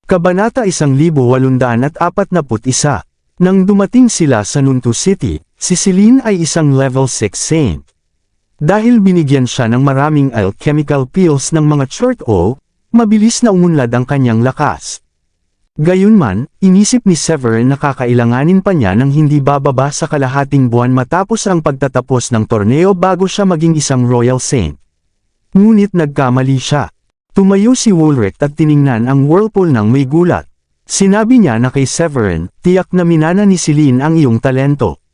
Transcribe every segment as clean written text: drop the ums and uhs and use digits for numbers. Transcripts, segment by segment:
Kabanata 1841. Nang dumating sila sa Nuntu City, si Celine ay isang level 6 saint. Dahil binigyan siya ng maraming alchemical pills ng mga Churto, mabilis na umunlad ang kanyang lakas. Gayunman, inisip ni Severin na kakailanganin pa niya ng hindi bababa sa kalahating buwan matapos ang pagtatapos ng torneo bago siya maging isang royal saint. Ngunit nagkamali siya. Tumayo si Woolrich at tiningnan ang whirlpool ng may gulat. Sinabi niya na kay Severin, tiyak na minana ni Celine ang iyong talento.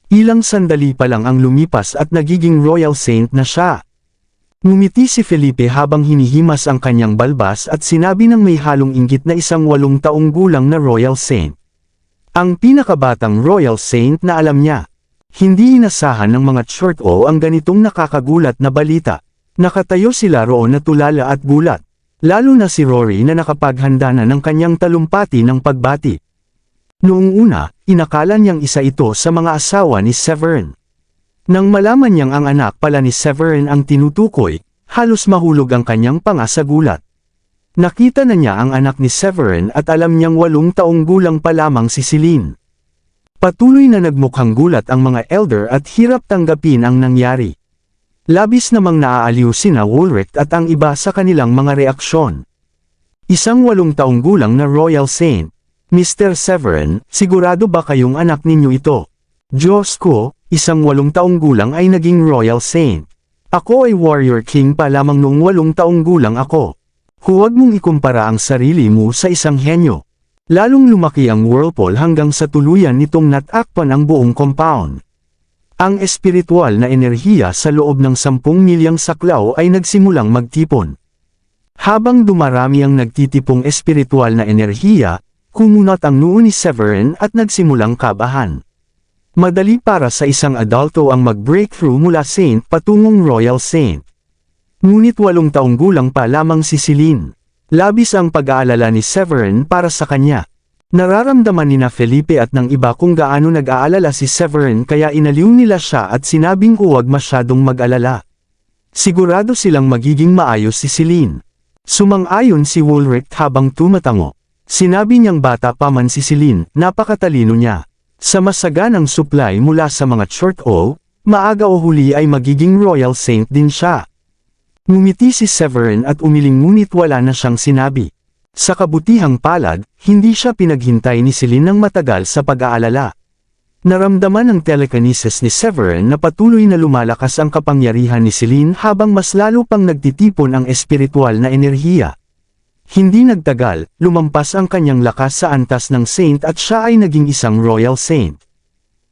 Ilang sandali pa lang ang lumipas at nagiging royal saint na siya. Ngumiti si Felipe habang hinihimas ang kanyang balbas at sinabi ng may halong inggit na isang 8 taong gulang na royal saint. Ang pinakabatang royal saint na alam niya. Hindi inasahan ng mga Churto ang ganitong nakakagulat na balita. Nakatayo sila roon na tulala at gulat. Lalo na si Rory na nakapaghanda na ng kanyang talumpati ng pagbati. Noong una, inakala niyang isa ito sa mga asawa ni Severin. Nang malaman niyang ang anak pala ni Severin ang tinutukoy, halos mahulog ang kanyang panga sa gulat. Nakita na niya ang anak ni Severin at alam niyang 8 taong gulang pa lamang si Celine. Patuloy na nagmukhang gulat ang mga elder at hirap tanggapin ang nangyari. Labis namang naaaliw sina Woolrich at ang iba sa kanilang mga reaksyon. Isang 8 taong gulang na royal saint. Mr. Severin, sigurado ba kayong anak ninyo ito? Diyos ko, isang 8 taong gulang ay naging royal saint. Ako ay warrior king pa lamang noong 8 taong gulang ako. Huwag mong ikumpara ang sarili mo sa isang henyo. Lalong lumaki ang whirlpool hanggang sa tuluyan nitong natakpan ang buong compound. Ang espiritual na enerhiya sa loob ng 10 milyang saklaw ay nagsimulang magtipon. Habang dumarami ang nagtitipong espiritual na enerhiya, kumunat ang noo ni Severin at nagsimulang kabahan. Madali para sa isang adulto ang mag-breakthrough mula saint patungong royal saint. Ngunit 8 taong gulang pa lamang si Celine. Labis ang pag-aalala ni Severin para sa kanya. Nararamdaman ni Felipe at ng iba kung gaano nag-aalala si Severin kaya inaliw nila siya at sinabing huwag masyadong mag-alala. Sigurado silang magiging maayos si Celine. Sumang-ayon si Woolrich habang tumatango. Sinabi niyang bata pa man si Celine, napakatalino niya. Sa masaganang supply mula sa mga Churto, maaga o huli ay magiging royal saint din siya. Ngumiti si Severin at umiling ngunit wala na siyang sinabi. Sa kabutihang palad, hindi siya pinaghintay ni Celine ng matagal sa pag-aalala. Naramdaman ng telekinesis ni Severin na patuloy na lumalakas ang kapangyarihan ni Celine habang mas lalo pang nagtitipon ang espiritual na enerhiya. Hindi nagtagal, lumampas ang kanyang lakas sa antas ng saint at siya ay naging isang royal saint.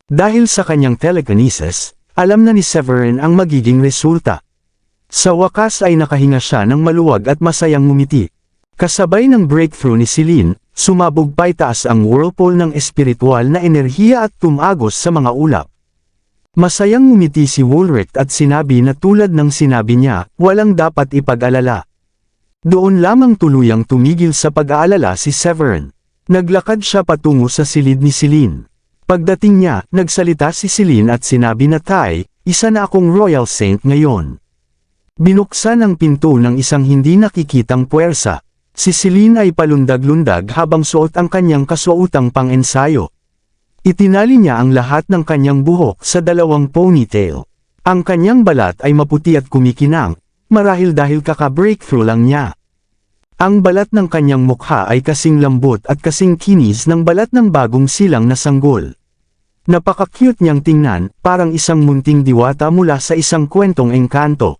Dahil sa kanyang telekinesis, alam na ni Severin ang magiging resulta. Sa wakas ay nakahinga siya ng maluwag at masayang ngumiti. Kasabay ng breakthrough ni Celine, sumabog paitaas ang whirlpool ng espiritual na enerhiya at tumagos sa mga ulap. Masayang ngumiti si Woolrich at sinabi na tulad ng sinabi niya, walang dapat ipag-alala. Doon lamang tuluyang tumigil sa pag-aalala si Severin. Naglakad siya patungo sa silid ni Celine. Pagdating niya, nagsalita si Celine at sinabi na tay, isa na akong royal saint ngayon. Binuksan ang pinto ng isang hindi nakikitang puwersa. Si Celine ay palundag-lundag habang suot ang kanyang kasuotang pang-ensayo. Itinali niya ang lahat ng kanyang buhok sa 2 ponytail. Ang kanyang balat ay maputi at kumikinang, marahil dahil kaka-breakthrough lang niya. Ang balat ng kanyang mukha ay kasing lambot at kasing kinis ng balat ng bagong silang na sanggol. Napaka-cute niyang tingnan, parang isang munting diwata mula sa isang kwentong engkanto.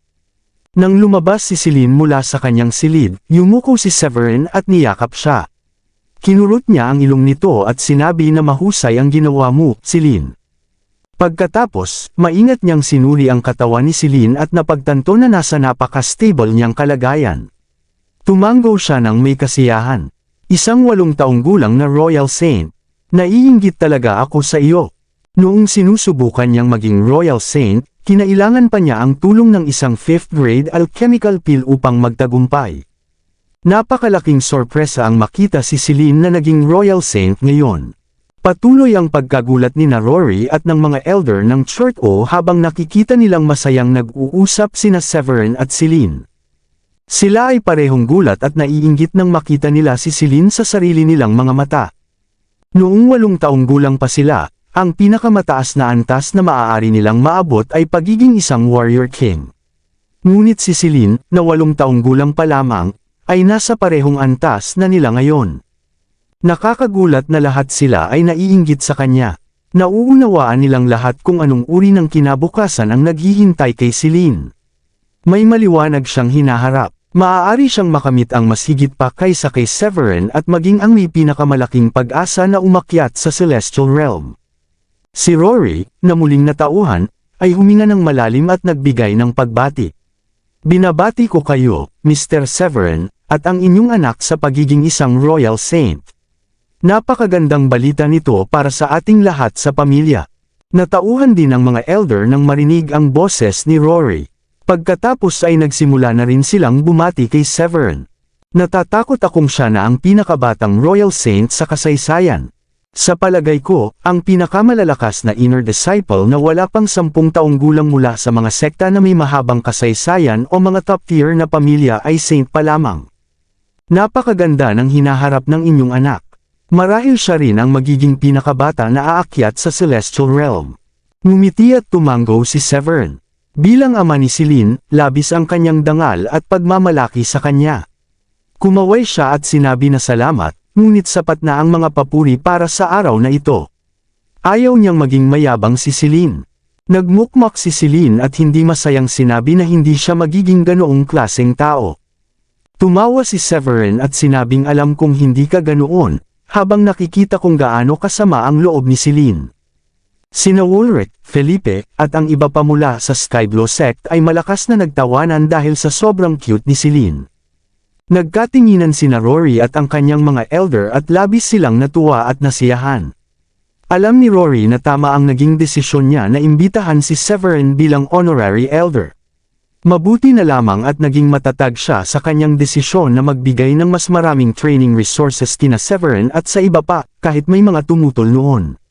Nang lumabas si Celine mula sa kanyang silid, yumuko si Severin at niyakap siya. Kinurot niya ang ilong nito at sinabi na mahusay ang ginawa mo, Celine. Pagkatapos, maingat niyang sinuri ang katawan ni Celine at napagtanto na nasa napaka-stable niyang kalagayan. Tumanggo siya ng may kasiyahan. Isang 8 taong gulang na royal saint. Naiinggit talaga ako sa iyo. Noong sinusubukan niyang maging royal saint, kinailangan pa niya ang tulong ng isang 5th grade alchemical pill upang magtagumpay. Napakalaking sorpresa ang makita si Celine na naging royal saint ngayon. Patuloy ang pagkagulat ni Rory at ng mga elder ng Churto habang nakikita nilang masayang nag-uusap sina Severin at Celine. Sila ay parehong gulat at naiinggit nang makita nila si Celine sa sarili nilang mga mata. Noong 8 taong gulang pa sila, ang pinakamataas na antas na maaari nilang maabot ay pagiging isang warrior king. Ngunit si Celine, na 8 taong gulang pa lamang, ay nasa parehong antas na nila ngayon. Nakakagulat na lahat sila ay naiinggit sa kanya. Nauunawaan nilang lahat kung anong uri ng kinabukasan ang naghihintay kay Celine. May maliwanag siyang hinaharap. Maaari siyang makamit ang mas higit pa kaysa kay Severin at maging ang may pinakamalaking pag-asa na umakyat sa Celestial Realm. Si Rory, na muling natauhan, ay huminga ng malalim at nagbigay ng pagbati. Binabati ko kayo, Mr. Severin, at ang inyong anak sa pagiging isang Royal Saint. Napakagandang balita nito para sa ating lahat sa pamilya. Natauhan din ang mga elder nang marinig ang boses ni Rory. Pagkatapos ay nagsimula na rin silang bumati kay Severin. Natatakot akong siya na ang pinakabatang Royal Saint sa kasaysayan. Sa palagay ko, ang pinakamalalakas na inner disciple na wala pang 10 taong gulang mula sa mga sekta na may mahabang kasaysayan o mga top-tier na pamilya ay saint pa lamang. Napakaganda ng hinaharap ng inyong anak. Marahil siya rin ang magiging pinakabata na aakyat sa Celestial Realm. Ngumiti at tumango si Severin. Bilang ama ni Celine, labis ang kanyang dangal at pagmamalaki sa kanya. Kumaway siya at sinabi na salamat, ngunit sapat na ang mga papuri para sa araw na ito. Ayaw niyang maging mayabang si Celine. Nagmukmak si Celine at hindi masayang sinabi na hindi siya magiging ganoong klaseng tao. Tumawa si Severin at sinabing alam kong hindi ka ganoon, habang nakikita kung gaano kasama ang loob ni Celine. Sina Ulrich, Felipe, at ang iba pa mula sa Skyblow sect ay malakas na nagtawanan dahil sa sobrang cute ni Celine. Nagkatinginan sina Rory at ang kanyang mga elder at labis silang natuwa at nasiyahan. Alam ni Rory na tama ang naging desisyon niya na imbitahan si Severin bilang honorary elder. Mabuti na lamang at naging matatag siya sa kanyang desisyon na magbigay ng mas maraming training resources kina Severin at sa iba pa, kahit may mga tumutol noon.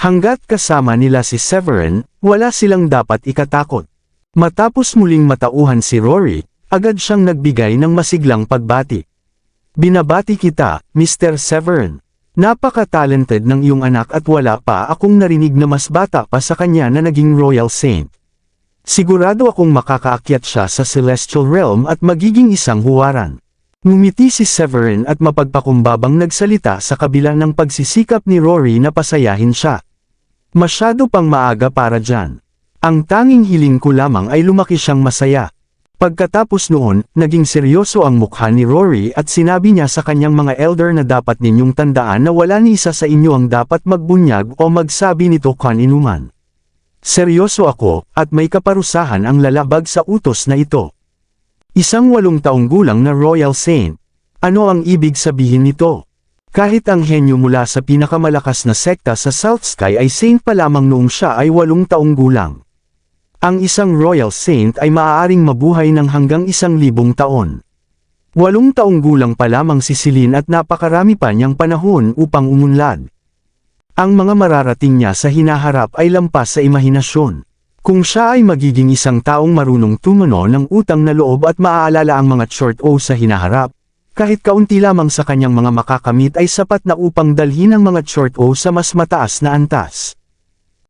Hanggat kasama nila si Severin, wala silang dapat ikatakot. Matapos muling matauhan si Rory, agad siyang nagbigay ng masiglang pagbati. Binabati kita, Mr. Severin. Napaka-talented ng iyong anak at wala pa akong narinig na mas bata pa sa kanya na naging Royal Saint. Sigurado akong makakaakyat siya sa Celestial Realm at magiging isang huwaran. Ngumiti si Severin at mapagpakumbabang nagsalita sa kabila ng pagsisikap ni Rory na pasayahin siya. Masyado pang maaga para dyan. Ang tanging hiling ko lamang ay lumaki siyang masaya. Pagkatapos noon, naging seryoso ang mukha ni Rory at sinabi niya sa kanyang mga elder na dapat ninyong tandaan na wala ni isa sa inyo ang dapat magbunyag o magsabi nito kaninuman. Seryoso ako, at may kaparusahan ang lalabag sa utos na ito. Isang 8 taong gulang na Royal Saint. Ano ang ibig sabihin nito? Kahit ang henyo mula sa pinakamalakas na sekta sa South Sky ay saint pa lamang noong siya ay 8 taong gulang. Ang isang Royal Saint ay maaaring mabuhay ng hanggang 1,000 taon. 8 taong gulang pa lamang si Celine at napakarami pa niyang panahon upang umunlad. Ang mga mararating niya sa hinaharap ay lampas sa imahinasyon. Kung siya ay magiging isang taong marunong tumano ng utang na loob at maaalala ang mga short o sa hinaharap, kahit kaunti lamang sa kanyang mga makakamit ay sapat na upang dalhin ang mga short o sa mas mataas na antas.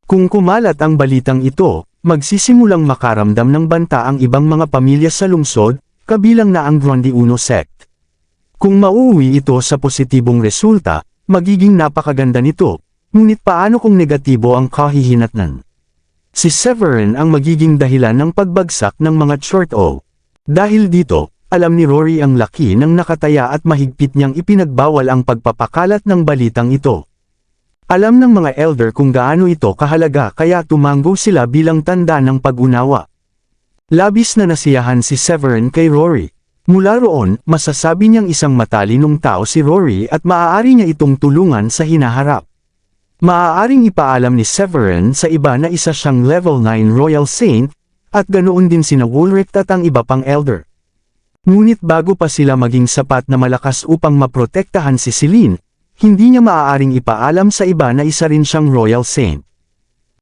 Kung kumalat ang balitang ito, magsisimulang makaramdam ng banta ang ibang mga pamilya sa lungsod, kabilang na ang Grundy Uno sect. Kung mauuwi ito sa positibong resulta, magiging napakaganda nito, ngunit paano kung negatibo ang kahihinatnan? Si Severin ang magiging dahilan ng pagbagsak ng mga short o. Dahil dito, alam ni Rory ang laki ng nakataya at mahigpit niyang ipinagbawal ang pagpapakalat ng balitang ito. Alam ng mga elder kung gaano ito kahalaga kaya tumango sila bilang tanda ng pag-unawa. Labis na nasiyahan si Severin kay Rory. Mula roon, masasabi niyang isang matalinong tao si Rory at maaari niya itong tulungan sa hinaharap. Maaaring ipaalam ni Severin sa iba na isa siyang level 9 Royal Saint, at ganoon din sina Ulrich at ang iba pang elder. Ngunit bago pa sila maging sapat na malakas upang maprotektahan si Celine, hindi niya maaaring ipaalam sa iba na isa rin siyang Royal Saint.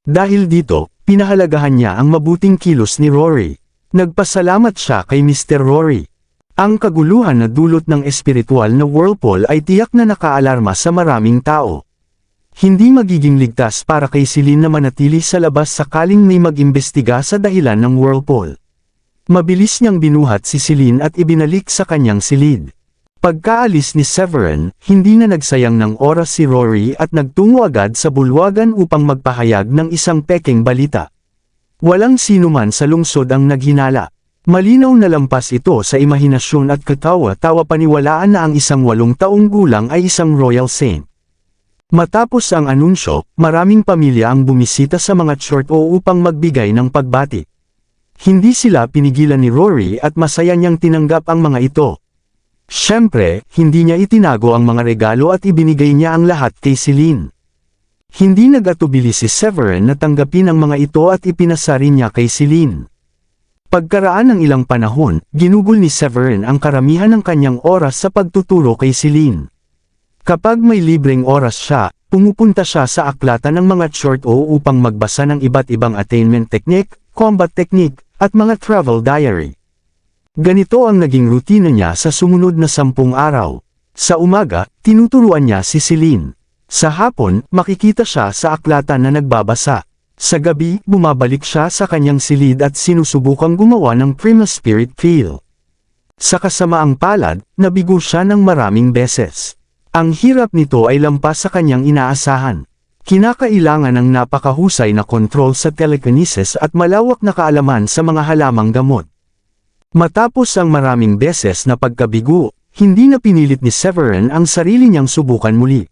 Dahil dito, pinahalagahan niya ang mabuting kilos ni Rory. Nagpasalamat siya kay Mr. Rory. Ang kaguluhan na dulot ng espiritual na whirlpool ay tiyak na nakaalarma sa maraming tao. Hindi magiging ligtas para kay Celine na manatili sa labas sakaling may mag-imbestiga sa dahilan ng whirlpool. Mabilis niyang binuhat si Celine at ibinalik sa kanyang silid. Pagkaalis ni Severin, hindi na nagsayang ng oras si Rory at nagtungo agad sa bulwagan upang magpahayag ng isang pekeng balita. Walang sino man sa lungsod ang naghinala. Malinaw na lampas ito sa imahinasyon at katawa-tawa paniwalaan na ang isang 8 taong gulang ay isang royal saint. Matapos ang anunsyo, maraming pamilya ang bumisita sa mga short o upang magbigay ng pagbati. Hindi sila pinigilan ni Rory at masaya niyang tinanggap ang mga ito. Siyempre, hindi niya itinago ang mga regalo at ibinigay niya ang lahat kay Celine. Hindi nag-atubili si Severin na tanggapin ang mga ito at ipinasari niya kay Celine. Pagkaraan ng ilang panahon, ginugol ni Severin ang karamihan ng kanyang oras sa pagtuturo kay Celine. Kapag may libreng oras siya, pumupunta siya sa aklatan ng mga short o upang magbasa ng iba't ibang attainment technique, combat technique, at mga travel diary. Ganito ang naging rutina niya sa sumunod na 10 araw. Sa umaga, tinuturuan niya si Celine. Sa hapon, makikita siya sa aklatan na nagbabasa. Sa gabi, bumabalik siya sa kanyang silid at sinusubukang gumawa ng primal spirit feel. Sa kasamaang palad, nabigo siya ng maraming beses. Ang hirap nito ay lampas sa kanyang inaasahan. Kinakailangan ng napakahusay na kontrol sa telekinesis at malawak na kaalaman sa mga halamang gamot. Matapos ang maraming beses na pagkabigo, hindi na pinilit ni Severin ang sarili niyang subukan muli.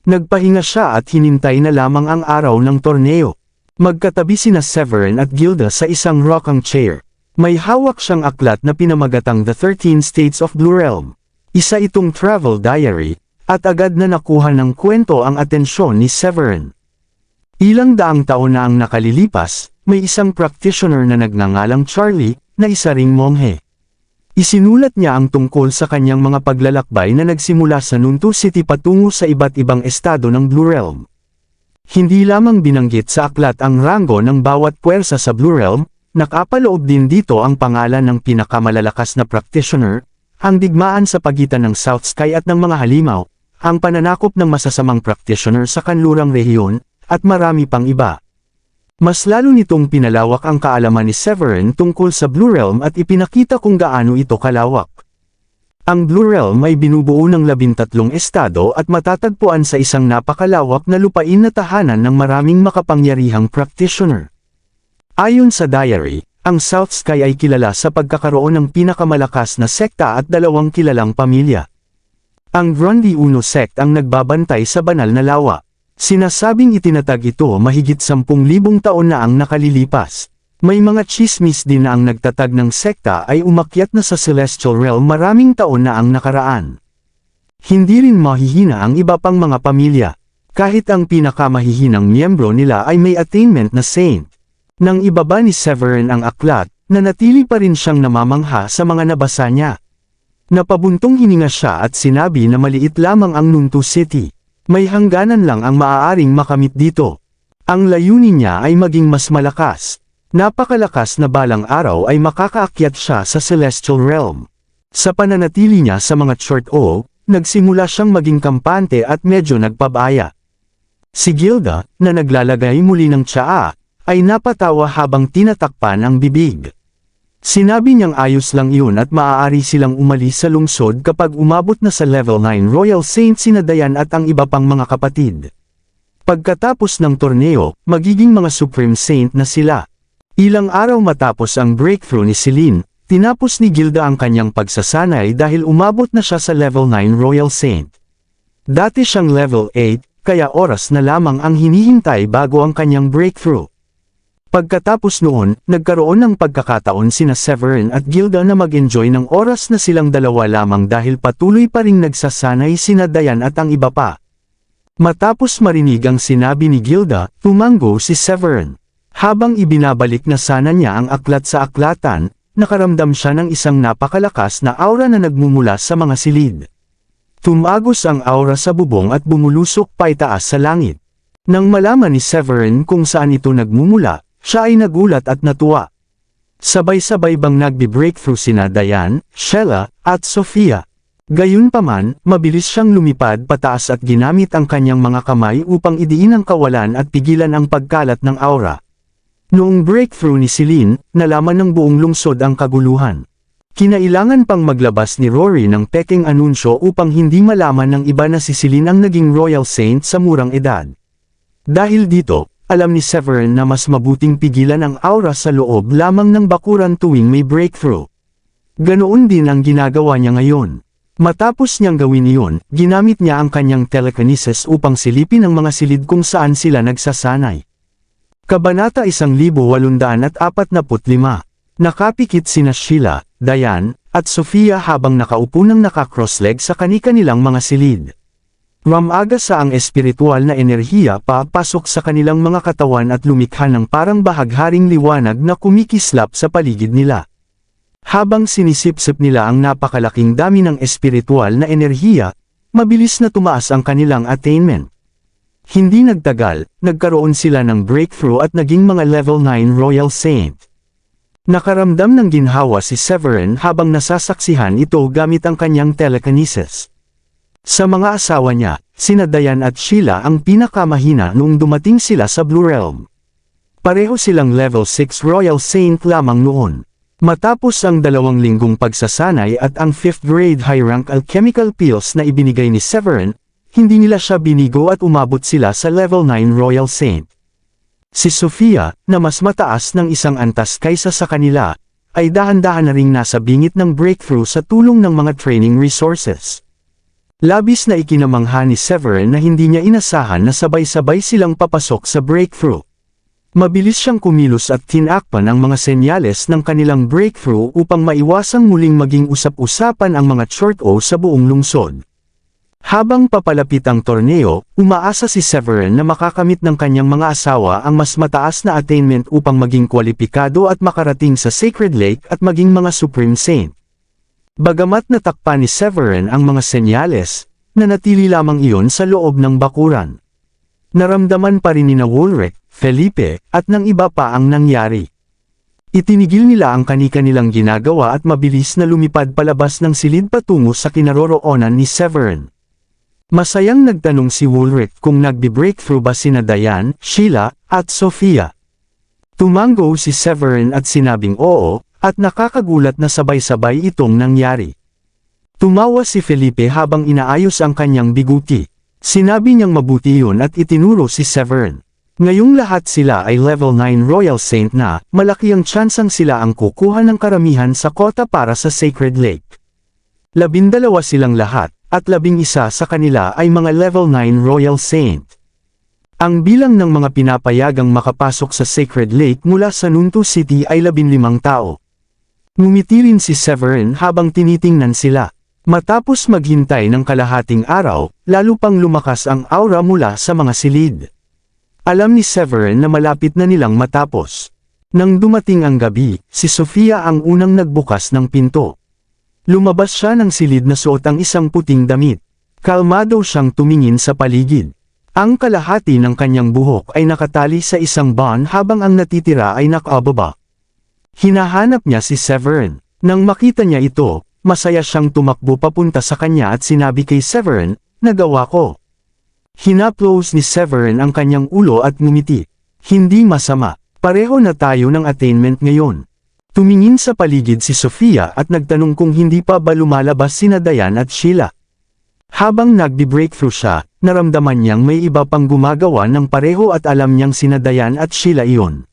Nagpahinga siya at hinintay na lamang ang araw ng torneo. Magkatabi sina Severin at Gilda sa isang rocking chair. May hawak siyang aklat na pinamagatang The 13 States of Blue Realm. Isa itong travel diary, at agad na nakuha ng kwento ang atensyon ni Severin. Ilang daang taon na ang nakalilipas, may isang practitioner na nagngangalang Charlie, na isa ring monghe. Isinulat niya ang tungkol sa kanyang mga paglalakbay na nagsimula sa Nuntu City patungo sa iba't ibang estado ng Blue Realm. Hindi lamang binanggit sa aklat ang ranggo ng bawat puwersa sa Blue Realm, nakapaloob din dito ang pangalan ng pinakamalalakas na practitioner, ang digmaan sa pagitan ng South Sky at ng mga halimaw, ang pananakop ng masasamang practitioner sa kanlurang rehiyon, at marami pang iba. Mas lalo nitong pinalawak ang kaalaman ni Severin tungkol sa Blue Realm at ipinakita kung gaano ito kalawak. Ang Blue Realm ay binubuo ng 13 estado at matatagpuan sa isang napakalawak na lupain na tahanan ng maraming makapangyarihang practitioner. Ayon sa diary, ang South Sky ay kilala sa pagkakaroon ng pinakamalakas na sekta at 2 kilalang pamilya. Ang Grundy Uno sect ang nagbabantay sa banal na lawa. Sinasabing itinatag ito mahigit 10,000 taon na ang nakalilipas. May mga chismis din na ang nagtatag ng sekta ay umakyat na sa Celestial Realm maraming taon na ang nakaraan. Hindi rin mahihina ang iba pang mga pamilya. Kahit ang pinakamahihinang miyembro nila ay may attainment na saint. Nang ibaba ni Severin ang aklat, nanatili pa rin siyang namamangha sa mga nabasa niya. Napabuntong hininga siya at sinabi na maliit lamang ang Nuntu City. May hangganan lang ang maaaring makamit dito. Ang layunin niya ay maging mas malakas. Napakalakas na balang araw ay makakaakyat siya sa Celestial Realm. Sa pananatili niya sa mga short o, nagsimula siyang maging kampante at medyo nagpabaya. Si Gilda, na naglalagay muli ng tsaa, ay napatawa habang tinatakpan ang bibig. Sinabi niyang ayos lang iyon at maaari silang umalis sa lungsod kapag umabot na sa level 9 Royal Saint sina Dayan at ang iba pang mga kapatid. Pagkatapos ng torneo, magiging mga Supreme Saint na sila. Ilang araw matapos ang breakthrough ni Celine, tinapos ni Gilda ang kanyang pagsasanay dahil umabot na siya sa level 9 Royal Saint. Dati siyang level 8, kaya oras na lamang ang hinihintay bago ang kanyang breakthrough. Pagkatapos noon, nagkaroon ng pagkakataon sina Severin at Gilda na mag-enjoy ng oras na silang dalawa lamang dahil patuloy pa ring nagsasanay sina Dayan at ang iba pa. Matapos marinig ang sinabi ni Gilda, tumango si Severin. Habang ibinabalik na sana niya ang aklat sa aklatan, nakaramdam siya ng isang napakalakas na aura na nagmumula sa mga silid. Tumagos ang aura sa bubong at bumulusok paitaas sa langit. Nang malaman ni Severin kung saan ito nagmumula, siya ay nagulat at natuwa. Sabay-sabay bang nagbi-breakthrough sina Diane, Sheila, at Sophia. Gayunpaman, mabilis siyang lumipad pataas at ginamit ang kanyang mga kamay upang idiin ang kawalan at pigilan ang pagkalat ng aura. Noong breakthrough ni Celine, nalaman ng buong lungsod ang kaguluhan. Kinailangan pang maglabas ni Rory ng pekeng anunsyo upang hindi malaman ng iba na si Celine ang naging Royal Saint sa murang edad. Dahil dito, alam ni Severin na mas mabuting pigilan ang aura sa loob lamang ng bakuran tuwing may breakthrough. Ganoon din ang ginagawa niya ngayon. Matapos niyang gawin iyon, ginamit niya ang kanyang telekinesis upang silipin ang mga silid kung saan sila nagsasanay. Kabanata 1845. Nakapikit sina Sheila, Diane, at Sophia habang nakaupo ng naka-crossleg sa kani-kanilang mga silid. Ramaga sa ang espiritual na enerhiya papasok sa kanilang mga katawan at lumikha ng parang bahagharing liwanag na kumikislap sa paligid nila. Habang sinisipsip nila ang napakalaking dami ng espiritual na enerhiya, mabilis na tumaas ang kanilang attainment. Hindi nagtagal, nagkaroon sila ng breakthrough at naging mga level 9 Royal Saint. Nakaramdam ng ginhawa si Severin habang nasasaksihan ito gamit ang kanyang telekinesis. Sa mga asawa niya, sina Diane at Sheila ang pinakamahina noong dumating sila sa Blue Realm. Pareho silang level 6 Royal Saint lamang noon. Matapos ang 2 linggong pagsasanay at ang 5th grade high rank alchemical pills na ibinigay ni Severin, hindi nila siya binigo at umabot sila sa level 9 Royal Saint. Si Sophia, na mas mataas ng isang antas kaysa sa kanila, ay dahan-dahan na ring nasa bingit ng breakthrough sa tulong ng mga training resources. Labis na ikinamangha ni Severin na hindi niya inasahan na sabay-sabay silang papasok sa breakthrough. Mabilis siyang kumilos at tinakpan ang mga senyales ng kanilang breakthrough upang maiwasang muling maging usap-usapan ang mga short-o sa buong lungsod. Habang papalapit ang torneo, umaasa si Severin na makakamit ng kanyang mga asawa ang mas mataas na attainment upang maging kwalipikado at makarating sa Sacred Lake at maging mga Supreme Saint. Bagamat natakpan ni Severin ang mga senyales, nanatili lamang iyon sa loob ng bakuran. Naramdaman pa rin ni Ulrich, Felipe, at ng iba pa ang nangyari. Itinigil nila ang kani-kanilang ginagawa at mabilis na lumipad palabas ng silid patungo sa kinaroroonan ni Severin. Masayang nagtanong si Ulrich kung nagbi-breakthrough ba sina Diane, Sheila, at Sophia. Tumango si Severin at sinabing oo, at nakakagulat na sabay-sabay itong nangyari. Tumawa si Felipe habang inaayos ang kanyang biguti. Sinabi niyang mabuti yun at itinuro si Severin. Ngayong lahat sila ay level 9 Royal Saint na, malaki ang tsansang sila ang kukuha ng karamihan sa kota para sa Sacred Lake. 12 silang lahat, at 11 sa kanila ay mga level 9 Royal Saint. Ang bilang ng mga pinapayagang makapasok sa Sacred Lake mula sa Nuntu City ay 15 tao. Ngumiti rin si Severin habang tinitingnan sila. Matapos maghintay ng kalahating araw, lalo pang lumakas ang aura mula sa mga silid. Alam ni Severin na malapit na nilang matapos. Nang dumating ang gabi, si Sophia ang unang nagbukas ng pinto. Lumabas siya ng silid na suot ang isang puting damit. Kalmado siyang tumingin sa paligid. Ang kalahati ng kanyang buhok ay nakatali sa isang bun habang ang natitira ay nakababa. Hinahanap niya si Severin. Nang makita niya ito, masaya siyang tumakbo papunta sa kanya at sinabi kay Severin, "Nagawa ko." Hinaplos ni Severin ang kanyang ulo at ngumiti. "Hindi masama. Pareho na tayo ng attainment ngayon." Tumingin sa paligid si Sophia at nagtanong kung hindi pa ba lumalabas sina Diane at Sheila. Habang nagbi-breakthrough siya, naramdaman niyang may iba pang gumagawa ng pareho at alam niyang sina Diane at Sheila iyon.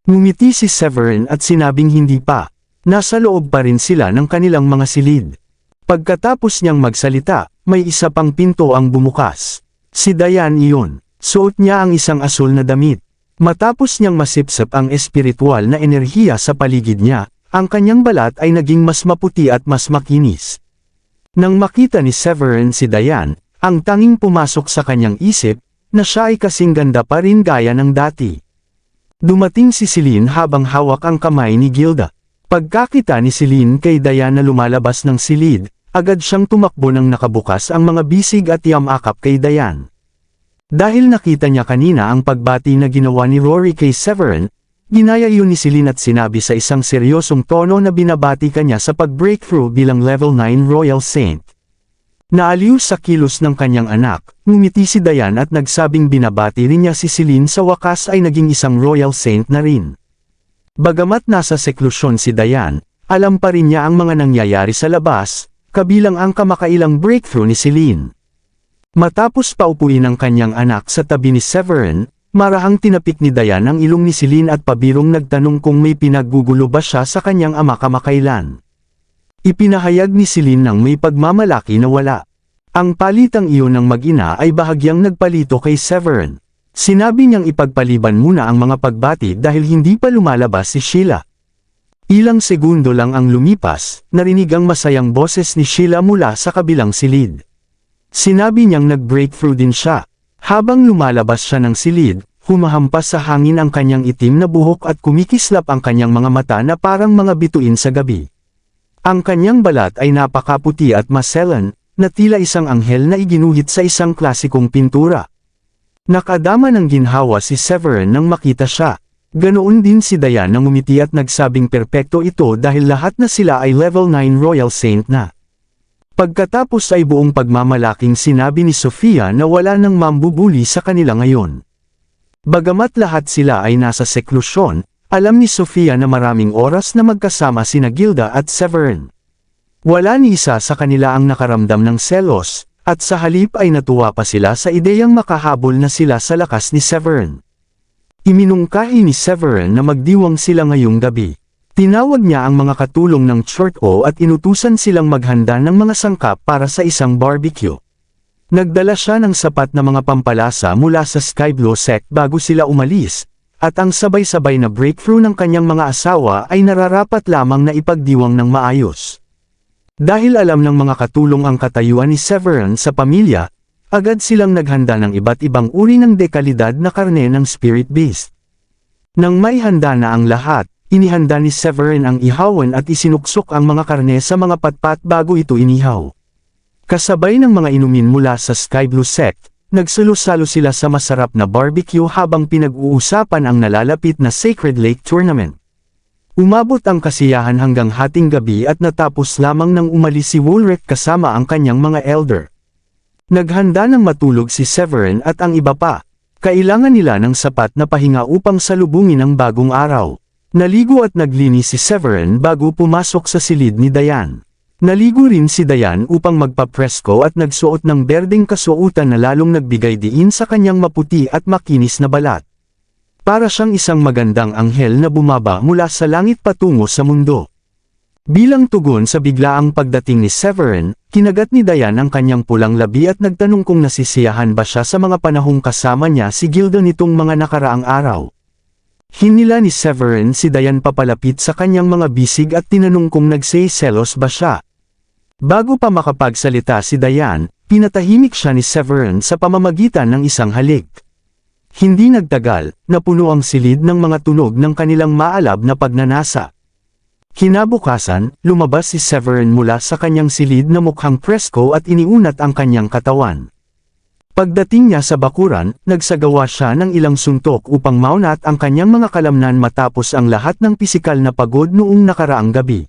Ngumiti si Severin at sinabing hindi pa. Nasa loob pa rin sila ng kanilang mga silid. Pagkatapos niyang magsalita, may isa pang pinto ang bumukas. Si Diane iyon. Suot niya ang isang asul na damit. Matapos niyang masipsip ang espiritual na enerhiya sa paligid niya, ang kanyang balat ay naging mas maputi at mas makinis. Nang makita ni Severin si Diane, ang tanging pumasok sa kanyang isip, na siya ay kasing ganda pa rin gaya ng dati. Dumating si Celine habang hawak ang kamay ni Gilda. Pagkakita ni Celine kay Diane na lumalabas ng silid, agad siyang tumakbo nang nakabukas ang mga bisig at yamakap kay Diane. Dahil nakita niya kanina ang pagbati na ginawa ni Rory kay Severin, ginaya iyon ni Celine at sinabi sa isang seryosong tono na binabati kanya sa pag-breakthrough bilang level 9 Royal Saint. Naaliw sa kilos ng kanyang anak, ngumiti si Diane at nagsabing binabati rin niya si Celine sa wakas ay naging isang Royal Saint na rin. Bagamat nasa seklusyon si Diane, alam pa rin niya ang mga nangyayari sa labas, kabilang ang kamakailang breakthrough ni Celine. Matapos paupuin ang kanyang anak sa tabi ni Severin, marahang tinapik ni Diane ang ilong ni Celine at pabirong nagtanong kung may pinaggugulo ba siya sa kanyang ama kamakailan. Ipinahayag ni Celine nang may pagmamalaki na wala. Ang palitang iyon ng mag-ina ay bahagyang nagpalito kay Severin. Sinabi niyang ipagpaliban muna ang mga pagbati dahil hindi pa lumalabas si Sheila. Ilang segundo lang ang lumipas, narinig ang masayang boses ni Sheila mula sa kabilang silid. Sinabi niyang nag-breakthrough din siya. Habang lumalabas siya ng silid, humahampas sa hangin ang kanyang itim na buhok at kumikislap ang kanyang mga mata na parang mga bituin sa gabi. Ang kanyang balat ay napakaputi at maselan, na tila isang anghel na iginuhit sa isang klasikong pintura. Nakadama ng ginhawa si Severin nang makita siya. Ganoon din si Diane nang umiti at nagsabing perpekto ito dahil lahat na sila ay level 9 Royal Saint na. Pagkatapos ay buong pagmamalaking sinabi ni Sofia na wala nang mambubuli sa kanila ngayon. Bagamat lahat sila ay nasa seklusyon, alam ni Sofia na maraming oras na magkasama sina Gilda at Severin. Wala ni isa sa kanila ang nakaramdam ng selos, at sa halip ay natuwa pa sila sa ideyang makahabol na sila sa lakas ni Severin. Iminungkahi ni Severin na magdiwang sila ngayong gabi. Tinawag niya ang mga katulong ng Chorto at inutusan silang maghanda ng mga sangkap para sa isang barbecue. Nagdala siya ng sapat na mga pampalasa mula sa Sky Blue sect bago sila umalis, at ang sabay-sabay na breakthrough ng kanyang mga asawa ay nararapat lamang na ipagdiwang ng maayos. Dahil alam ng mga katulong ang katayuan ni Severin sa pamilya, agad silang naghanda ng iba't ibang uri ng dekalidad na karne ng spirit beast. Nang may handa na ang lahat, inihanda ni Severin ang ihawan at isinuksok ang mga karne sa mga patpat bago ito inihaw. Kasabay ng mga inumin mula sa Sky Blue sect, nagsalo-salo sila sa masarap na barbecue habang pinag-uusapan ang nalalapit na Sacred Lake Tournament. Umabot ang kasiyahan hanggang hating gabi at natapos lamang nang umalis si Woolrich kasama ang kanyang mga elder. Naghanda ng matulog si Severin at ang iba pa. Kailangan nila ng sapat na pahinga upang salubungin ang bagong araw. Naligo at naglinis si Severin bago pumasok sa silid ni Diane. Naligo rin si Diane upang magpapresko at nagsuot ng berdeng kasuotan na lalong nagbigay diin sa kanyang maputi at makinis na balat. Para siyang isang magandang anghel na bumaba mula sa langit patungo sa mundo. Bilang tugon sa biglaang pagdating ni Severin, kinagat ni Diane ang kanyang pulang labi at nagtanong kung nasisiyahan ba siya sa mga panahong kasama niya si Gilda nitong mga nakaraang araw. Hinila ni Severin si Diane papalapit sa kanyang mga bisig at tinanong kung nagseselos ba siya. Bago pa makapagsalita si Diane, pinatahimik siya ni Severin sa pamamagitan ng isang halik. Hindi nagtagal, napuno ang silid ng mga tunog ng kanilang maalab na pagnanasa. Kinabukasan, lumabas si Severin mula sa kanyang silid na mukhang presko at iniunat ang kanyang katawan. Pagdating niya sa bakuran, nagsagawa siya ng ilang suntok upang maunat ang kanyang mga kalamnan matapos ang lahat ng pisikal na pagod noong nakaraang gabi.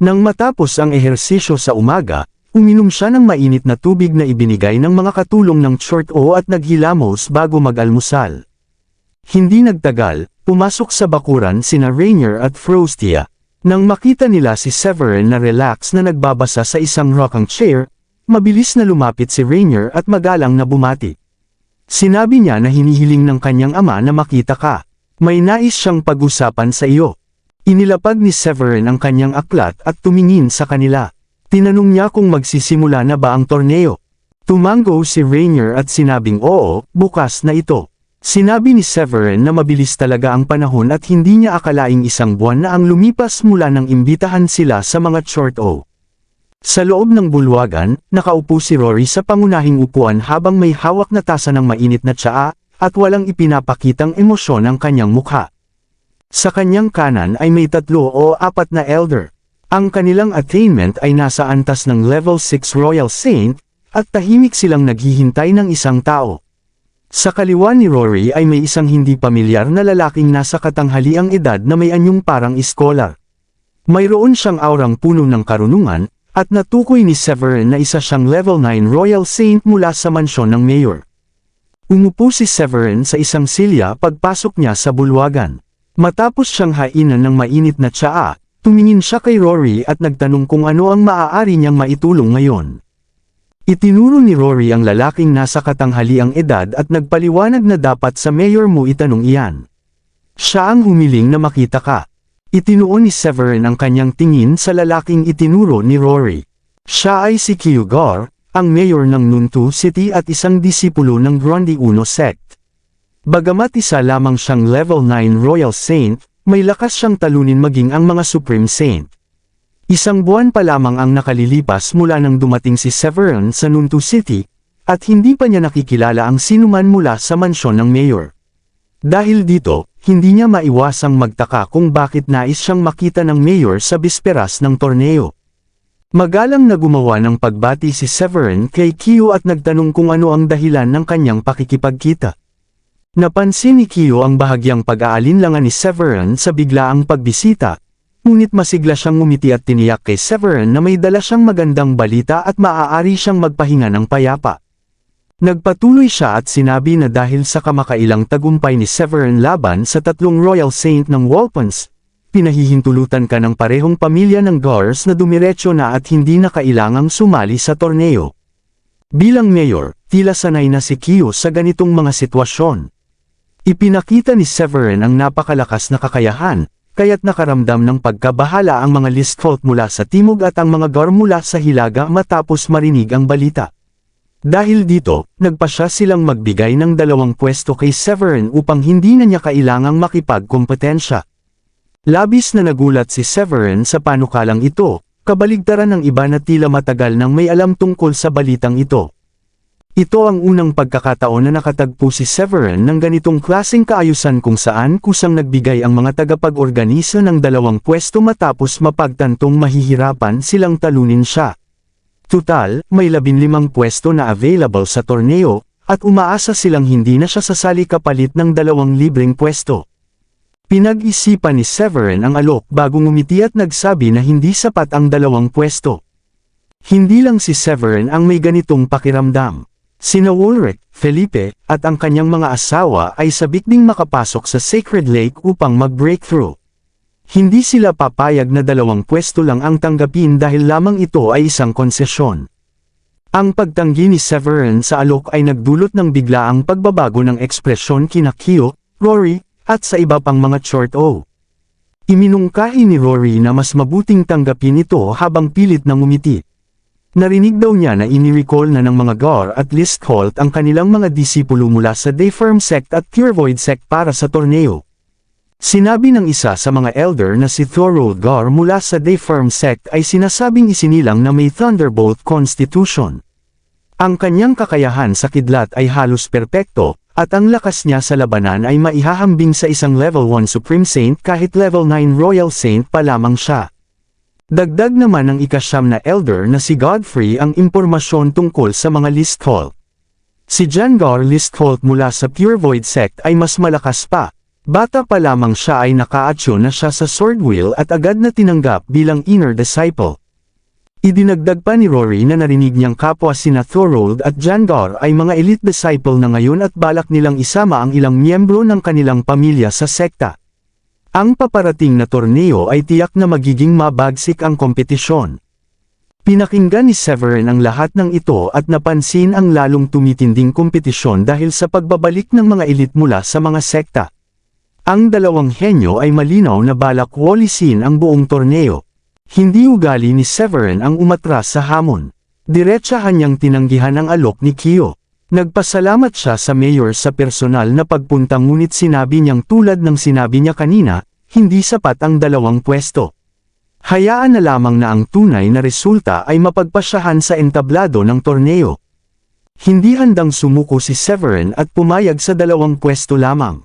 Nang matapos ang ehersisyo sa umaga, uminom siya ng mainit na tubig na ibinigay ng mga katulong ng Chorto at naghilamos bago mag-almusal. Hindi nagtagal, pumasok sa bakuran sina Rainier at Frostia. Nang makita nila si Severin na relax na nagbabasa sa isang rocking chair, mabilis na lumapit si Rainier at magalang na bumati. Sinabi niya na hinihiling ng kanyang ama na makita ka. May nais siyang pag-usapan sa iyo. Inilapag ni Severin ang kanyang aklat at tumingin sa kanila. Tinanong niya kung magsisimula na ba ang torneo. Tumango si Rainier at sinabing oo, bukas na ito. Sinabi ni Severin na mabilis talaga ang panahon at hindi niya akalaing isang buwan na ang lumipas mula nang imbitahan sila sa mga Chorto. Sa loob ng bulwagan, nakaupo si Rory sa pangunahing upuan habang may hawak na tasa ng mainit na tsaa, at walang ipinapakitang emosyon ang kanyang mukha. Sa kanyang kanan ay may 3 o 4 na elder. Ang kanilang attainment ay nasa antas ng level 6 Royal Saint, at tahimik silang naghihintay ng isang tao. Sa kaliwa ni Rory ay may isang hindi pamilyar na lalaking nasa katanghaliang edad na may anyong parang iskolar. Mayroon siyang aurang puno ng karunungan, at natukoy ni Severin na isa siyang level 9 Royal Saint mula sa mansyon ng mayor. Umupo si Severin sa isang silya pagpasok niya sa bulwagan. Matapos siyang hainan ng mainit na tsaa, tumingin siya kay Rory at nagtanong kung ano ang maaari niyang maitulong ngayon. Itinuro ni Rory ang lalaking nasa katanghaliang edad at nagpaliwanag na dapat sa mayor mo itanong iyan. Siya ang humiling na makita ka. Itinuon ni Severin ang kanyang tingin sa lalaking itinuro ni Rory. Siya ay si Kyogor, ang mayor ng Nuntu City at isang disipulo ng Grundy Uno sect. Bagamat isa lamang siyang level 9 Royal Saint, may lakas siyang talunin maging ang mga Supreme Saint. Isang buwan pa lamang ang nakalilipas mula nang dumating si Severin sa Nuntu City, at hindi pa niya nakikilala ang sinuman mula sa mansyon ng mayor. Dahil dito, hindi niya maiwasang magtaka kung bakit nais siyang makita ng mayor sa bisperas ng torneo. Magalang na gumawa ng pagbati si Severin kay Kyo at nagtanong kung ano ang dahilan ng kanyang pakikipagkita. Napansin ni Kyo ang bahagyang pag-aalinlangan ni Severin sa biglaang pagbisita, ngunit masigla siyang ngumiti at tiniyak kay Severin na may dala siyang magandang balita at maaari siyang magpahinga ng payapa. Nagpatuloy siya at sinabi na dahil sa kamakailang tagumpay ni Severin laban sa tatlong Royal Saint ng Wolpons, pinahihintulutan ka ng parehong pamilya ng Gars na dumiretso na at hindi na kailangang sumali sa torneo. Bilang mayor, tila sanay na si Kyo sa ganitong mga sitwasyon. Ipinakita ni Severin ang napakalakas na kakayahan, kaya't nakaramdam ng pagkabahala ang mga Listfolk mula sa timog at ang mga Gar mula sa hilaga matapos marinig ang balita. Dahil dito, nagpasya silang magbigay ng 2 pwesto kay Severin upang hindi na niya kailangang makipagkompetensya. Labis na nagulat si Severin sa panukalang ito, kabaligtaran ng iba na tila matagal nang may alam tungkol sa balitang ito. Ito ang unang pagkakataon na nakatagpo si Severin ng ganitong klaseng kaayusan kung saan kusang nagbigay ang mga tagapag-organisa ng 2 pwesto matapos mapagtantong mahihirapan silang talunin siya. Tutal, may 15 pwesto na available sa torneo, at umaasa silang hindi na siya sasali kapalit ng 2 libreng pwesto. Pinag-isipan ni Severin ang alok bago ngumiti at nagsabi na hindi sapat ang 2 pwesto. Hindi lang si Severin ang may ganitong pakiramdam. Sina Ulrich, Felipe, at ang kanyang mga asawa ay sabik ding makapasok sa Sacred Lake upang mag-breakthrough. Hindi sila papayag na 2 pwesto lang ang tanggapin dahil lamang ito ay isang konsesyon. Ang pagtanggi ni Severin sa alok ay nagdulot ng biglaang pagbabago ng ekspresyon kina Kyo, Rory, at sa iba pang mga short o. Iminungkahi ni Rory na mas mabuting tanggapin ito habang pilit na ngumiti. Narinig daw niya na inirecall na ng mga Gar at Listfolk ang kanilang mga disipulo mula sa Dayfirm sect at Purevoid sect para sa torneo. Sinabi ng isa sa mga elder na si Thorold Gar mula sa Dayfirm sect ay sinasabing isinilang na may Thunderbolt Constitution. Ang kanyang kakayahan sa kidlat ay halos perpekto, at ang lakas niya sa labanan ay maihahambing sa isang level 1 Supreme Saint kahit level 9 Royal Saint pa lamang siya. Dagdag naman ng ika-9 na elder na si Godfrey ang impormasyon tungkol sa mga Listfolk. Si Jangar Listfolk mula sa Purevoid sect ay mas malakas pa. Bata pa lamang siya ay naka-atyo na siya sa Swordwheel at agad na tinanggap bilang inner disciple. Idinagdag pa ni Rory na narinig niyang kapwa sina Thorold at Jangar ay mga elite disciple na ngayon at balak nilang isama ang ilang miyembro ng kanilang pamilya sa sekta. Ang paparating na torneo ay tiyak na magiging mabagsik ang kompetisyon. Pinakinggan ni Severin ang lahat ng ito at napansin ang lalong tumitinding kompetisyon dahil sa pagbabalik ng mga elite mula sa mga sekta. Ang 2 henyo ay malinaw na balak walisin ang buong torneo. Hindi ugali ni Severin ang umatras sa hamon. Diretsahan niyang tinanggihan ang alok ni Kyo. Nagpasalamat siya sa mayor sa personal na pagpunta ngunit sinabi niyang tulad ng sinabi niya kanina, hindi sapat ang 2 pwesto. Hayaan na lamang na ang tunay na resulta ay mapagpasyahan sa entablado ng torneo. Hindi handang sumuko si Severin at pumayag sa 2 pwesto lamang.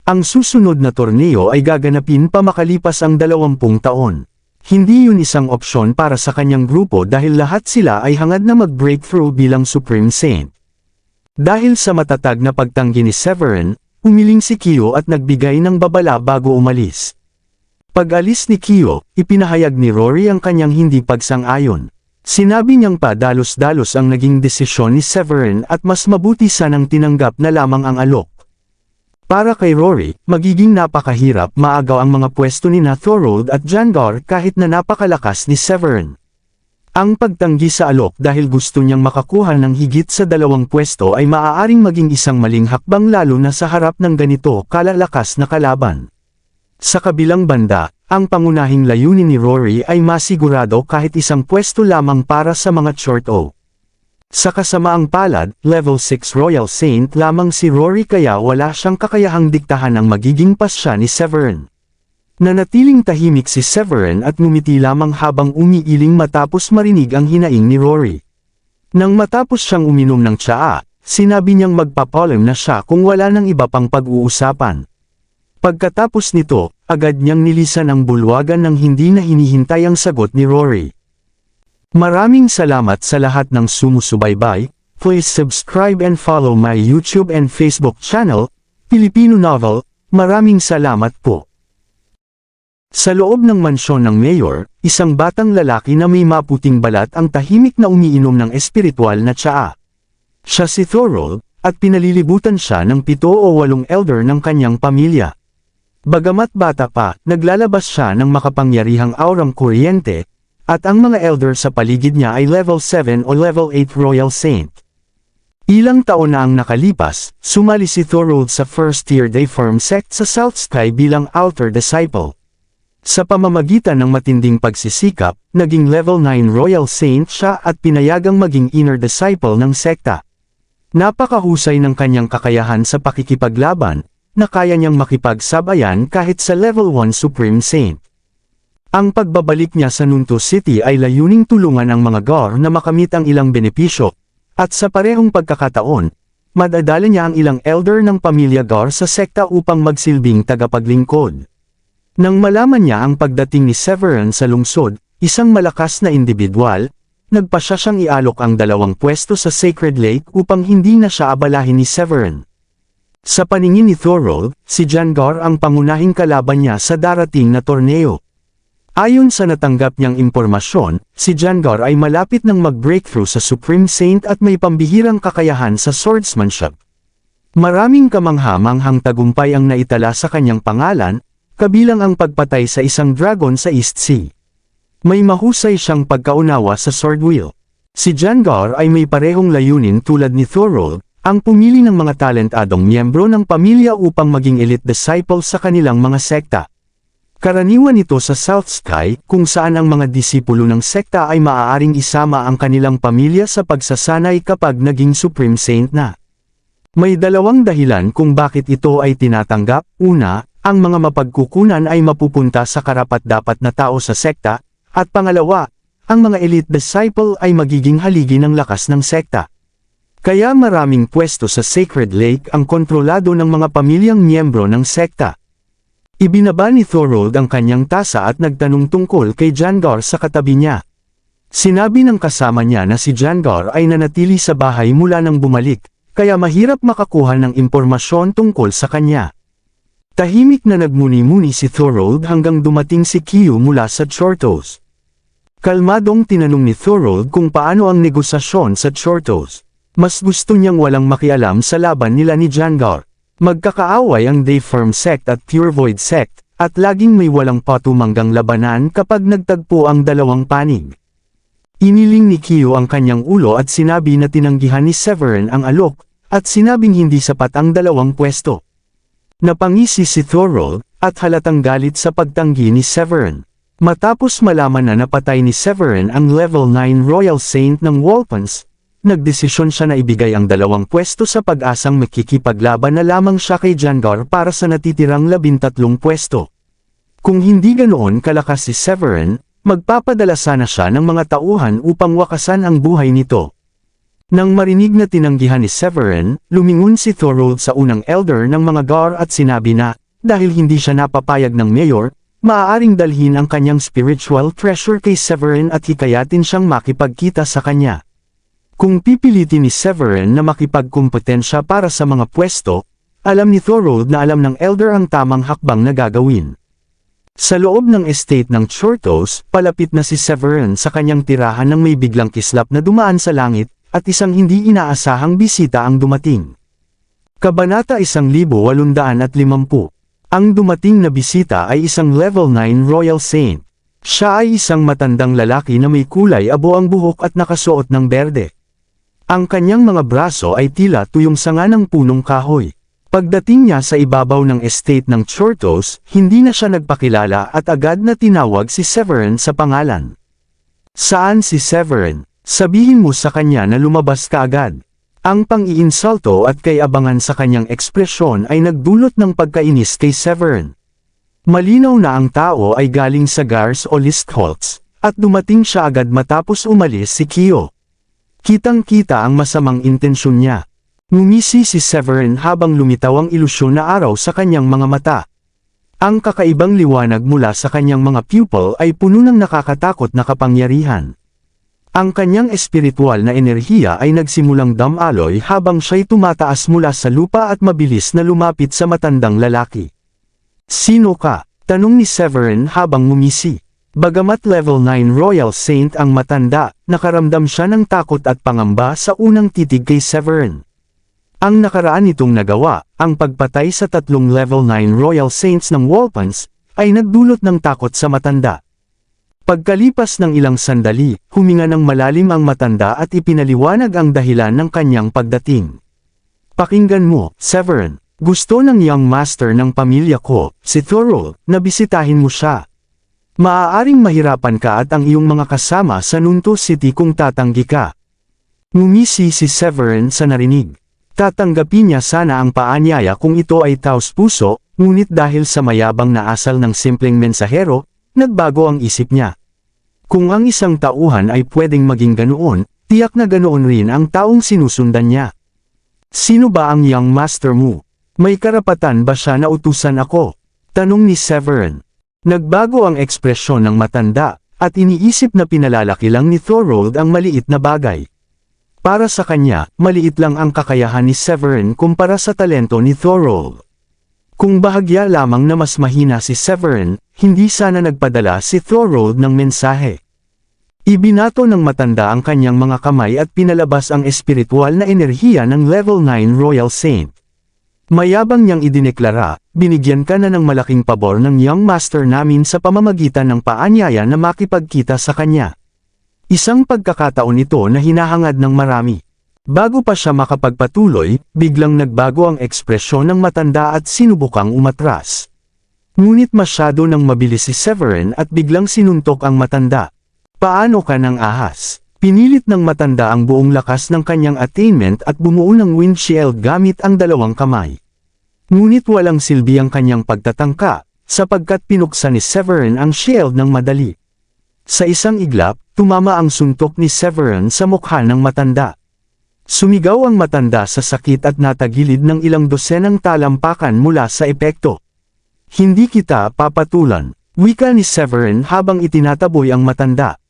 Ang susunod na torneo ay gaganapin pa makalipas ang 20 taon. Hindi yun isang opsyon para sa kanyang grupo dahil lahat sila ay hangad na mag-breakthrough bilang Supreme Saint. Dahil sa matatag na pagtanggi ni Severin, umiling si Kyo at nagbigay ng babala bago umalis. Pag-alis ni Kyo, ipinahayag ni Rory ang kanyang hindi pagsang-ayon. Sinabi niyang padalos-dalos ang naging desisyon ni Severin at mas mabuti sanang tinanggap na lamang ang alok. Para kay Rory, magiging napakahirap maagaw ang mga pwesto ni Thorold at Jangar kahit na napakalakas ni Severin. Ang pagtanggi sa alok dahil gusto niyang makakuha ng higit sa 2 pwesto ay maaaring maging isang maling hakbang lalo na sa harap ng ganito kalalakas na kalaban. Sa kabilang banda, ang pangunahing layunin ni Rory ay masigurado kahit 1 pwesto lamang para sa mga Short O. Sa kasamaang palad, level 6 Royal Saint lamang si Rory kaya wala siyang kakayahang diktahan ang magiging pasya ni Severin. Nanatiling tahimik si Severin at ngumiti lamang habang umiiling matapos marinig ang hinaing ni Rory. Nang matapos siyang uminom ng tsaa, sinabi niyang magpapalim na siya kung wala nang iba pang pag-uusapan. Pagkatapos nito, agad niyang nilisan ang bulwagan nang hindi na hinihintay ang sagot ni Rory. Maraming salamat sa lahat ng sumusubaybay. Please subscribe and follow my YouTube and Facebook channel, Filipino Novel. Maraming salamat po. Sa loob ng mansyon ng mayor, isang batang lalaki na may maputing balat ang tahimik na umiinom ng espiritual na tsaa. Siya si Thorold, at pinalilibutan siya ng 7 o 8 elder ng kanyang pamilya. Bagamat bata pa, naglalabas siya ng makapangyarihang aurang kuryente, at ang mga elder sa paligid niya ay level 7 o level 8 Royal Saint. Ilang taon na ang nakalipas, sumali si Thorold sa first-tier Dayform sect sa South Sky bilang altar disciple. Sa pamamagitan ng matinding pagsisikap, naging level 9 Royal Saint siya at pinayagang maging inner disciple ng sekta. Napakahusay ng kanyang kakayahan sa pakikipaglaban, na kaya niyang makipagsabayan kahit sa level 1 Supreme Saint. Ang pagbabalik niya sa Nunto City ay layuning tulungan ang mga Gar na makamit ang ilang benepisyo, at sa parehong pagkakataon, madadala niya ang ilang elder ng pamilya Gar sa sekta upang magsilbing tagapaglingkod. Nang malaman niya ang pagdating ni Severin sa lungsod, isang malakas na individual, nagpasya siyang ialok ang 2 pwesto sa Sacred Lake upang hindi na siya abalahin ni Severin. Sa paningin ni Thorold, si Jangar ang pangunahing kalaban niya sa darating na torneo. Ayon sa natanggap niyang impormasyon, si Jangar ay malapit ng mag-breakthrough sa Supreme Saint at may pambihirang kakayahan sa swordsmanship. Maraming kamangha-manghang tagumpay ang naitala sa kanyang pangalan, kabilang ang pagpatay sa isang dragon sa East Sea. May mahusay siyang pagkaunawa sa sword wheel. Si Jangar ay may parehong layunin tulad ni Thorold, ang pumili ng mga talentadong miyembro ng pamilya upang maging elite disciple sa kanilang mga sekta. Karaniwan ito sa South Sky, kung saan ang mga disipulo ng sekta ay maaaring isama ang kanilang pamilya sa pagsasanay kapag naging Supreme Saint na. May 2 dahilan kung bakit ito ay tinatanggap. Una, ang mga mapagkukunan ay mapupunta sa karapat-dapat na tao sa sekta, at pangalawa, ang mga elite disciple ay magiging haligi ng lakas ng sekta. Kaya maraming pwesto sa Sacred Lake ang kontrolado ng mga pamilyang miyembro ng sekta. Ibinaba ni Thorold ang kanyang tasa at nagtanong tungkol kay Jangar sa katabi niya. Sinabi ng kasama niya na si Jangar ay nanatili sa bahay mula nang bumalik, kaya mahirap makakuha ng impormasyon tungkol sa kanya. Tahimik na nagmuni-muni si Thorold hanggang dumating si Kyo mula sa Chortos. Kalmadong tinanong ni Thorold kung paano ang negosasyon sa Chortos. Mas gusto niyang walang makialam sa laban nila ni Jangar. Magkakaaway ang Dayform sect at Pure Void sect, at laging may walang patumanggang labanan kapag nagtagpo ang 2 panig. Iniling ni Kyo ang kanyang ulo at sinabi na tinanggihan ni Severin ang alok, at sinabing hindi sapat ang 2 pwesto. Napangisi si Thorold, at halatang galit sa pagtanggi ni Severin. Matapos malaman na napatay ni Severin ang level 9 Royal Saint ng Wolpans, nagdesisyon siya na ibigay ang 2 pwesto sa pag-asang makikipaglaban na lamang siya kay Jangar para sa natitirang 13 pwesto. Kung hindi ganoon kalakas si Severin, magpapadala sana siya ng mga tauhan upang wakasan ang buhay nito. Nang marinig na tinanggihan ni Severin, lumingon si Thorold sa unang elder ng mga Gar at sinabi na, dahil hindi siya napapayag ng mayor, maaaring dalhin ang kanyang spiritual treasure kay Severin at hikayatin siyang makipagkita sa kanya. Kung pipilitin ni Severin na makipagkumpetensya para sa mga pwesto, alam ni Thorold na alam ng Elder ang tamang hakbang na gagawin. Sa loob ng estate ng Chortos, palapit na si Severin sa kanyang tirahan nang may biglang kislap na dumaan sa langit, at isang hindi inaasahang bisita ang dumating. Kabanata 1850. Ang dumating na bisita ay isang level 9 Royal Saint. Siya ay isang matandang lalaki na may kulay abo ang buhok at nakasuot ng berde. Ang kanyang mga braso ay tila tuyong sanga ng punong kahoy. Pagdating niya sa ibabaw ng estate ng Chortos, hindi na siya nagpakilala at agad na tinawag si Severin sa pangalan. Saan si Severin? Sabihin mo sa kanya na lumabas ka agad. Ang pang-iinsulto at kay-abangan sa kanyang ekspresyon ay nagdulot ng pagkainis kay Severin. Malinaw na ang tao ay galing sa Gars o Listholtz, at dumating siya agad matapos umalis si Kyo. Kitang-kita ang masamang intensyon niya. Ngumisi si Severin habang lumitaw ang ilusyon na araw sa kanyang mga mata. Ang kakaibang liwanag mula sa kanyang mga pupil ay puno ng nakakatakot na kapangyarihan. Ang kanyang espiritual na enerhiya ay nagsimulang damaloy habang siya'y tumataas mula sa lupa at mabilis na lumapit sa matandang lalaki. "Sino ka?" tanong ni Severin habang ngumisi. Bagamat level 9 Royal Saint ang matanda, nakaramdam siya ng takot at pangamba sa unang titig kay Severin. Ang nakaraan nitong nagawa, ang pagpatay sa 3 level 9 Royal Saints ng Wolpans, ay nagdulot ng takot sa matanda. Pagkalipas ng ilang sandali, huminga ng malalim ang matanda at ipinaliwanag ang dahilan ng kanyang pagdating. "Pakinggan mo, Severin. Gusto ng young master ng pamilya ko, si Thorold, na bisitahin mo siya. Maaaring mahirapan ka at ang iyong mga kasama sa Nunto City kung tatanggi ka." Ngumisi si Severin sa narinig. Tatanggapin niya sana ang paanyaya kung ito ay taos-puso, ngunit dahil sa mayabang na asal ng simpleng mensahero, nagbago ang isip niya. Kung ang isang tauhan ay pwedeng maging ganoon, tiyak na ganoon rin ang taong sinusundan niya. "Sino ba ang young master mo? May karapatan ba siya na utusan ako?" tanong ni Severin. Nagbago ang ekspresyon ng matanda, at iniisip na pinalalaki lang ni Thorold ang maliit na bagay. Para sa kanya, maliit lang ang kakayahan ni Severin kumpara sa talento ni Thorold. Kung bahagya lamang na mas mahina si Severin, hindi sana nagpadala si Thorold ng mensahe. Ibinato ng matanda ang kanyang mga kamay at pinalabas ang espiritual na enerhiya ng level 9 Royal Saint. Mayabang niyang idineklara, "Binigyan ka na ng malaking pabor ng young master namin sa pamamagitan ng paanyaya na makipagkita sa kanya." Isang pagkakataon ito na hinahangad ng marami. Bago pa siya makapagpatuloy, biglang nagbago ang ekspresyon ng matanda at sinubukang umatras. Ngunit masyado nang mabilis si Severin at biglang sinuntok ang matanda. "Paano ka ng ahas?" Pinilit ng matanda ang buong lakas ng kanyang attainment at bumuo ng windshield gamit ang dalawang kamay. Ngunit walang silbi ang kanyang pagtatangka, sapagkat pinuksan ni Severin ang shield ng madali. Sa isang iglap, tumama ang suntok ni Severin sa mukha ng matanda. Sumigaw ang matanda sa sakit at natagilid ng ilang dosenang talampakan mula sa epekto. "Hindi kita papatulan," wika ni Severin habang itinataboy ang matanda.